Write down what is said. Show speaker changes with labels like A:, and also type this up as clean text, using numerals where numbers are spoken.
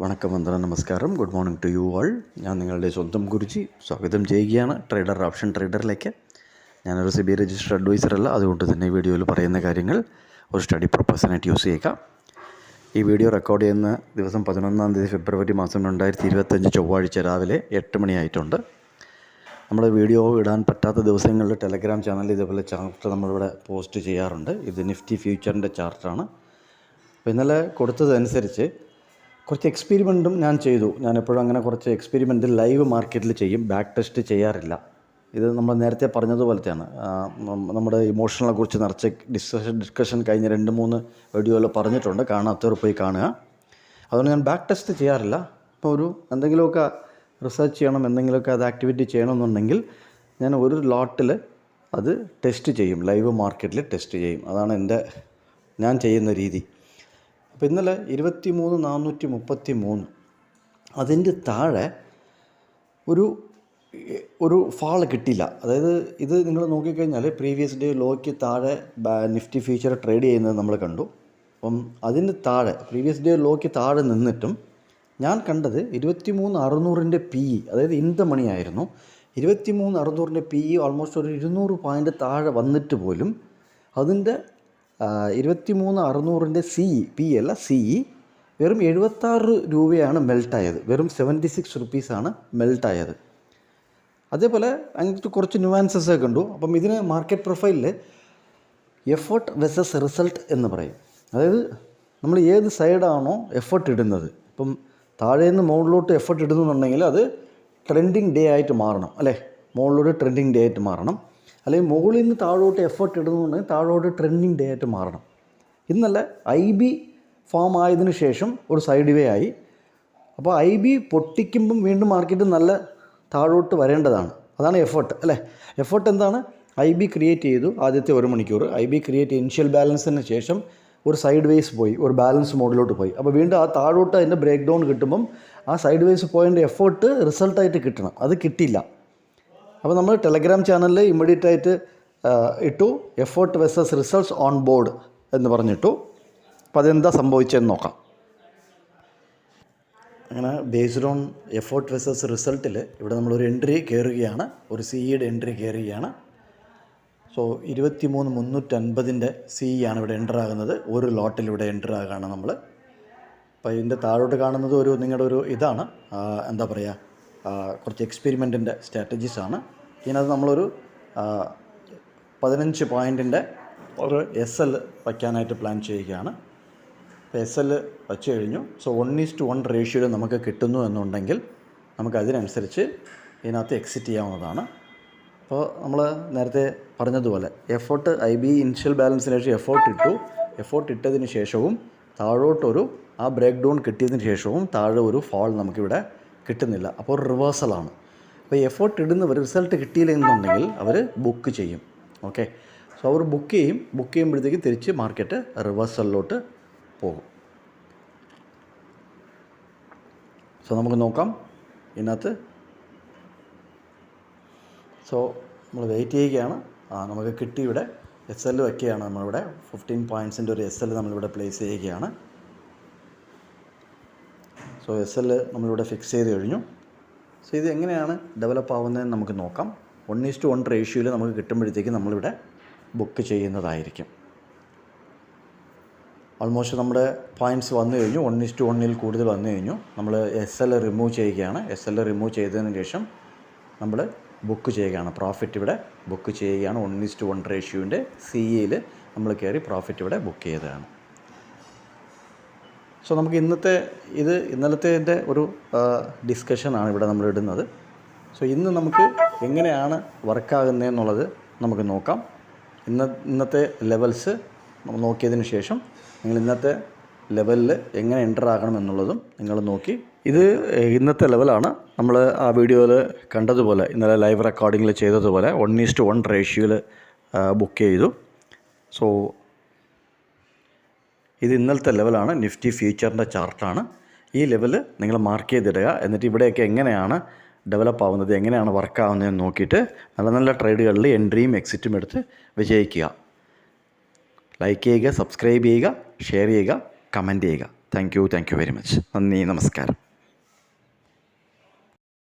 A: വണക്കം, വന്ദനം, നമസ്കാരം. Good morning to you all. ഞാൻ നിങ്ങളുടെ സ്വന്തം ഗുരുജി സ്വാഗതം ചെയ്യുകയാണ് ട്രേഡർ ഓപ്ഷൻ ട്രേഡറിലേക്ക്. ഞാനൊരു സെബി രജിസ്റ്റർ അഡ്വൈസറല്ല, അതുകൊണ്ട് തന്നെ ഈ വീഡിയോയിൽ പറയുന്ന കാര്യങ്ങൾ ഒരു സ്റ്റഡി പർപ്പസിനായിട്ട് യൂസ് ചെയ്യുക. ഈ വീഡിയോ റെക്കോർഡ് ചെയ്യുന്ന ദിവസം 11 ഫെബ്രുവരി 2025 ചൊവ്വാഴ്ച രാവിലെ 8 മണിയായിട്ടുണ്ട്. നമ്മൾ വീഡിയോ ഇടാൻ പറ്റാത്ത ദിവസങ്ങളിൽ ടെലഗ്രാം ചാനലിൽ ഇതേപോലെ ചാർട്ട് നമ്മളിവിടെ പോസ്റ്റ് ചെയ്യാറുണ്ട്. ഇത് നിഫ്റ്റി ഫ്യൂച്ചറിൻ്റെ ചാർട്ടാണ്. അപ്പോൾ ഇന്നലെ കൊടുത്തതനുസരിച്ച് കുറച്ച് എക്സ്പെരിമെൻറ്റും ഞാൻ ചെയ്തു. ഞാൻ എപ്പോഴും അങ്ങനെ കുറച്ച് എക്സ്പെരിമെൻറ്റ് ലൈവ് മാർക്കറ്റിൽ ചെയ്യും, ബാക്ക് ടെസ്റ്റ് ചെയ്യാറില്ല. ഇത് നമ്മൾ നേരത്തെ പറഞ്ഞതുപോലത്തെയാണ്. നമ്മുടെ ഇമോഷണലെ കുറിച്ച് നിറച്ച് ഡിസ്കഷൻ കഴിഞ്ഞ 2-3 വീഡിയോയിൽ പറഞ്ഞിട്ടുണ്ട്. കാണാത്തവർ പോയി കാണുക. അതുകൊണ്ട് ഞാൻ ബാക്ക് ടെസ്റ്റ് ചെയ്യാറില്ല. ഇപ്പോൾ ഒരു എന്തെങ്കിലുമൊക്കെ റിസർച്ച് ചെയ്യണം, എന്തെങ്കിലുമൊക്കെ അത് ആക്ടിവിറ്റി ചെയ്യണമെന്നുണ്ടെങ്കിൽ ഞാൻ ഒരു ലോട്ടിൽ അത് ടെസ്റ്റ് ചെയ്യും, ലൈവ് മാർക്കറ്റിൽ ടെസ്റ്റ് ചെയ്യും. അതാണ് ഞാൻ ചെയ്യുന്ന രീതി. അപ്പോൾ ഇന്നലെ 23,433 അതിൻ്റെ താഴെ ഒരു ഫാൾ കിട്ടിയില്ല. അതായത് ഇത് നിങ്ങൾ നോക്കിക്കഴിഞ്ഞാൽ പ്രീവിയസ് ഡേ ലോയ്ക്ക് താഴെ നിഫ്റ്റി ഫ്യൂച്ചർ ട്രേഡ് ചെയ്യുന്നത് നമ്മൾ കണ്ടു. അപ്പം അതിന് താഴെ പ്രീവിയസ് ഡേ ലോയ്ക്ക് താഴെ നിന്നിട്ടും ഞാൻ കണ്ടത് 23,600 PE, അതായത് ഇൻ ദ മണി ആയിരുന്നു. 23,600 PE ഓൾമോസ്റ്റ് ഒരു 200 പോയിൻ്റ് താഴെ വന്നിട്ട് പോലും അതിൻ്റെ 23,600 PE അല്ല CE വെറും 76 രൂപയാണ് മെൽട്ടായത്. വെറും 76 റുപ്പീസാണ് മെൽട്ടായത്. അതേപോലെ അങ്ങനത്തെ കുറച്ച് ന്യൂവാൻസസ് ഒക്കെ കണ്ടു. അപ്പം ഇതിന് മാർക്കറ്റ് പ്രൊഫൈലിൽ എഫേർട്ട് വെസസ് റിസൾട്ട് എന്ന് പറയും. അതായത് നമ്മൾ ഏത് സൈഡാണോ എഫേർട്ട് ഇടുന്നത്, ഇപ്പം താഴേന്ന് മുകളിലോട്ട് എഫേർട്ട് ഇടുന്നുണ്ടെങ്കിൽ അത് ട്രെൻഡിങ് ഡേ ആയിട്ട് മാറണം, അല്ലേ? മുകളിലോട്ട് ട്രെൻഡിങ് ഡേ ആയിട്ട് മാറണം. അല്ലെങ്കിൽ മുകളിൽ നിന്ന് താഴോട്ട് എഫേർട്ട് ഇടുന്നുണ്ടെങ്കിൽ താഴോട്ട് ട്രെൻഡിങ് ഡേ ആയിട്ട് മാറണം. ഇന്നലെ IB ഫോം ആയതിനു ശേഷം ഒരു സൈഡ് വേ ആയി. അപ്പോൾ IB പൊട്ടിക്കുമ്പം വീണ്ടും മാർക്കറ്റ് നല്ല താഴോട്ട് വരേണ്ടതാണ്. അതാണ് എഫേർട്ട്, അല്ലേ? എഫേർട്ട് എന്താണ്? IB ക്രിയേറ്റ് ചെയ്തു ആദ്യത്തെ 1 മണിക്കൂർ. IB ക്രിയേറ്റ് ഇനിഷ്യൽ ബാലൻസിന് ശേഷം ഒരു സൈഡ് വേസ് പോയി, ഒരു ബാലൻസ് മോഡിലോട്ട് പോയി. അപ്പോൾ വീണ്ടും ആ താഴോട്ട് അതിൻ്റെ ബ്രേക്ക് ഡൗൺ കിട്ടുമ്പം ആ സൈഡ് വേസ് പോയിൻ്റെ എഫേർട്ട് റിസൾട്ടായിട്ട് കിട്ടണം. അത് കിട്ടിയില്ല. അപ്പോൾ നമ്മൾ ടെലഗ്രാം ചാനലിൽ ഇമ്മീഡിയറ്റ് ആയിട്ട് ഇട്ടു effort versus results on board എന്ന് പറഞ്ഞിട്ടു. അപ്പോൾ അതെന്താ സംഭവിച്ചതെന്ന് നോക്കാം. അങ്ങനെ ബേസ്ഡ് ഓൺ എഫേർട്ട് വെസസ് റിസൾട്ടിൽ ഇവിടെ നമ്മളൊരു എൻട്രി കയറുകയാണ്, ഒരു CEയുടെ എൻട്രി കയറുകയാണ്. സോ 23,350 CE ആണ് ഇവിടെ എൻ്റർ ആകുന്നത്. ഒരു ലോട്ടിൽ ഇവിടെ എൻ്റർ ആകുകയാണ് നമ്മൾ. അപ്പോൾ ഇതിൻ്റെ താഴോട്ട് കാണുന്നത് നിങ്ങളുടെ ഒരു ഇതാണ്, എന്താ പറയുക, കുറച്ച് എക്സ്പെരിമെൻറ്റിൻ്റെ സ്ട്രാറ്റജീസാണ്. ഇതിനകത്ത് നമ്മളൊരു 15 പോയിൻറ്റിൻ്റെ ഒരു SL വയ്ക്കാനായിട്ട് പ്ലാൻ ചെയ്യുകയാണ്. അപ്പോൾ SL വച്ച് കഴിഞ്ഞു. സോ 1:1 റേഷ്യോയിൽ നമുക്ക് കിട്ടുന്നു എന്നുണ്ടെങ്കിൽ നമുക്ക് അതിനനുസരിച്ച് ഇതിനകത്ത് എക്സിറ്റ് ചെയ്യാവുന്നതാണ്. അപ്പോൾ നമ്മൾ നേരത്തെ പറഞ്ഞതുപോലെ എഫേർട്ട് IB ഇനിഷ്യൽ ബാലൻസിന് ശേഷം എഫേർട്ട് ഇട്ടതിന് ശേഷവും താഴോട്ടൊരു ആ ബ്രേക്ക് ഡൗൺ കിട്ടിയതിന് ശേഷവും താഴെ ഒരു ഫാൾ നമുക്കിവിടെ കിട്ടുന്നില്ല. അപ്പോൾ ഒരു റിവേഴ്സലാണ്. അപ്പോൾ എഫേർട്ട് ഇടുന്നവർ റിസൾട്ട് കിട്ടിയില്ലെന്നുണ്ടെങ്കിൽ അവർ ബുക്ക് ചെയ്യും. ഓക്കെ, സോ അവർ ബുക്ക് ചെയ്യുമ്പോഴത്തേക്കും തിരിച്ച് മാർക്കറ്റ് റിവേഴ്സലിലോട്ട് പോകും. സോ നമുക്ക് നോക്കാം ഇതിനകത്ത്. സോ നമ്മൾ വെയിറ്റ് ചെയ്യുകയാണ്. നമുക്ക് കിട്ടി. ഇവിടെ SL വയ്ക്കുകയാണ് നമ്മളിവിടെ. 15 പോയിൻറ്റ്സിൻ്റെ ഒരു SL നമ്മളിവിടെ പ്ലേസ് ചെയ്യുകയാണ്. സോ SL നമ്മളിവിടെ ഫിക്സ് ചെയ്ത് കഴിഞ്ഞു. സോ ഇത് എങ്ങനെയാണ് ഡെവലപ്പ് ആവുന്നതെന്ന് നമുക്ക് നോക്കാം. 1:1 റേഷ്യോയിൽ നമുക്ക് കിട്ടുമ്പോഴത്തേക്ക് നമ്മളിവിടെ ബുക്ക് ചെയ്യുന്നതായിരിക്കും. ഓൾമോസ്റ്റ് നമ്മുടെ പോയിൻറ്റ്സ് വന്നു കഴിഞ്ഞു. 1:1 കൂടുതൽ വന്നു കഴിഞ്ഞു. നമ്മൾ SL റിമൂവ് ചെയ്യുകയാണ്. SL റിമൂവ് ചെയ്തതിന് ശേഷം നമ്മൾ ബുക്ക് ചെയ്യുകയാണ്. പ്രോഫിറ്റ് ഇവിടെ ബുക്ക് ചെയ്യുകയാണ്. 1:1 റേഷ്യോൻ്റെ CEയിൽ നമ്മൾ കയറി പ്രോഫിറ്റ് ഇവിടെ ബുക്ക് ചെയ്തതാണ്. സോ നമുക്ക് ഇന്നലത്തെ ഒരു ഡിസ്കഷനാണ് ഇവിടെ നമ്മൾ ഇടുന്നത്. സോ ഇന്ന് നമുക്ക് എങ്ങനെയാണ് വർക്കാകുന്നതെന്നുള്ളത് നമുക്ക് നോക്കാം. ഇന്നത്തെ ലെവൽസ് നമ്മൾ നോക്കിയതിന് ശേഷം നിങ്ങൾ ഇന്നത്തെ ലെവലിൽ എങ്ങനെ എൻ്റർ ആകണം എന്നുള്ളതും നിങ്ങൾ നോക്കി. ഇത് ഇന്നത്തെ ലെവലാണ്. നമ്മൾ ആ വീഡിയോയിൽ കണ്ടതുപോലെ, ഇന്നലെ ലൈവ് റെക്കോർഡിങ്ങിൽ ചെയ്തതുപോലെ 1:1 റേഷ്യോയിൽ ബുക്ക് ചെയ്തു. സോ ഇത് ഇന്നലത്തെ ലെവലാണ്. നിഫ്റ്റി ഫ്യൂച്ചറിൻ്റെ ചാർട്ടാണ്. ഈ ലെവൽ നിങ്ങൾ മാർക്ക് ചെയ്തിടുക. എന്നിട്ട് ഇവിടെയൊക്കെ എങ്ങനെയാണ് ഡെവലപ്പ് ആവുന്നത്, എങ്ങനെയാണ് വർക്കാവുന്നതെന്ന് നോക്കിയിട്ട് നല്ല നല്ല ട്രേഡുകളിൽ എൻട്രിയും എക്സിറ്റും എടുത്ത് വിജയിക്കുക. ലൈക്ക് ചെയ്യുക, സബ്സ്ക്രൈബ് ചെയ്യുക, ഷെയർ ചെയ്യുക, കമൻറ്റ് ചെയ്യുക. Thank you very much. നന്ദി, നമസ്കാരം.